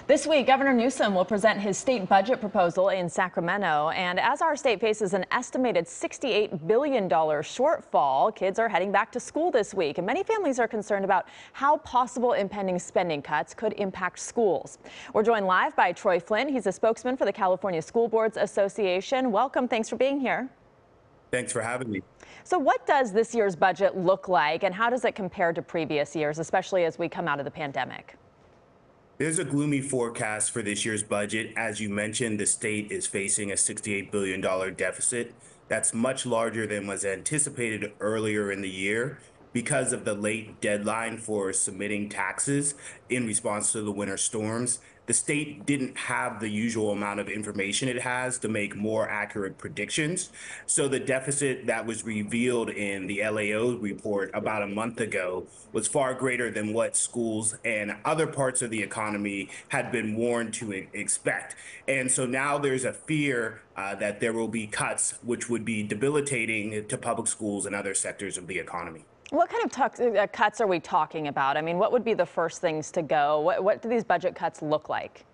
This week, Governor Newsom will present his state budget proposal in Sacramento. And as our state faces an estimated $68 billion shortfall, kids are heading back to school this week. And many families are concerned about how possible impending spending cuts could impact schools. We're joined live by Troy Flint. He's a spokesman for the California School Boards Association. Welcome. Thanks for being here. Thanks for having me. So what does this year's budget look like, and how does it compare to previous years, especially as we come out of the pandemic? There's a gloomy forecast for this year's budget. As you mentioned, the state is facing a $68 billion deficit. That's much larger than was anticipated earlier in the year because of the late deadline for submitting taxes in response to the winter storms. The state didn't have the usual amount of information it has to make more accurate predictions. So the deficit that was revealed in the LAO report about a month ago was far greater than what schools and other parts of the economy had been warned to expect. And so now there's a fear that there will be cuts, which would be debilitating to public schools and other sectors of the economy. What kind of cuts are we talking about? I mean, what would be the first things to go? What do these budget cuts look like?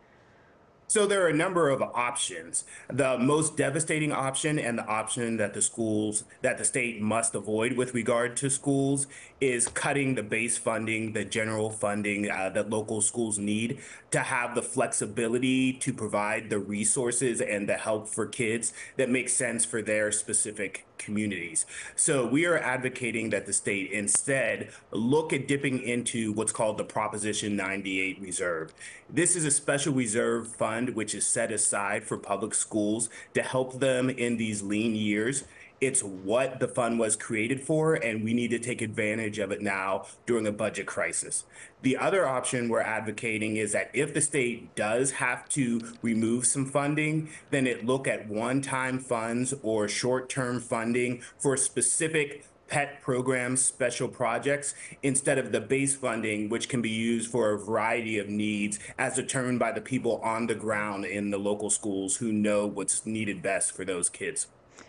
So there are a number of options. The most devastating option, and the option that the state must avoid with regard to schools, is cutting the base funding, the general funding that local schools need to have the flexibility to provide the resources and the help for kids that makes sense for their specific communities. So we are advocating that the state instead look at dipping into what's called the Proposition 98 reserve. This is a special reserve fund which is set aside for public schools to help them in these lean years. It's what the fund was created for, and we need to take advantage of it now during a budget crisis. The other option we're advocating is that if the state does have to remove some funding, then it look at one-time funds or short-term funding for specific pet programs, special projects, instead of the base funding, which can be used for a variety of needs as determined by the people on the ground in the local schools who know what's needed best for those kids.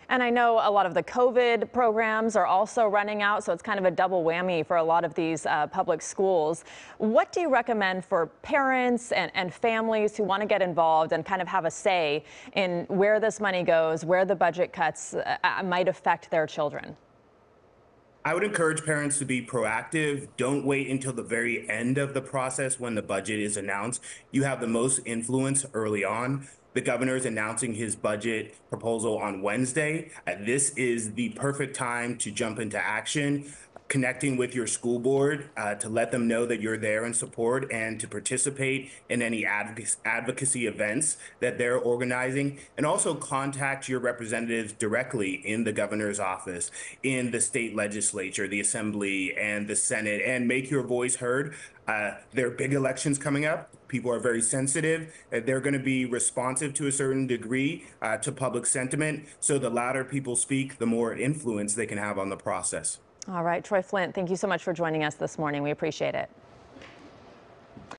And I know a lot of the COVID programs are also running out, so it's kind of a double whammy for a lot of these public schools. What do you recommend for parents and families who want to get involved and kind of have a say in where this money goes, where the budget cuts might affect their children? I would encourage parents to be proactive. Don't wait until the very end of the process when the budget is announced. You have the most influence early on. The governor is announcing his budget proposal on Wednesday. This is the perfect time to jump into action, connecting with your school board to let them know that you're there in support and to participate in any advocacy events that they're organizing, and also contact your representatives directly in the governor's office, in the state legislature, the assembly, and the Senate, and make your voice heard. There are big elections coming up. People are very sensitive. They're going to be responsive to a certain degree to public sentiment. So the louder people speak, the more influence they can have on the process. All right, Troy Flint, thank you so much for joining us this morning. We appreciate it.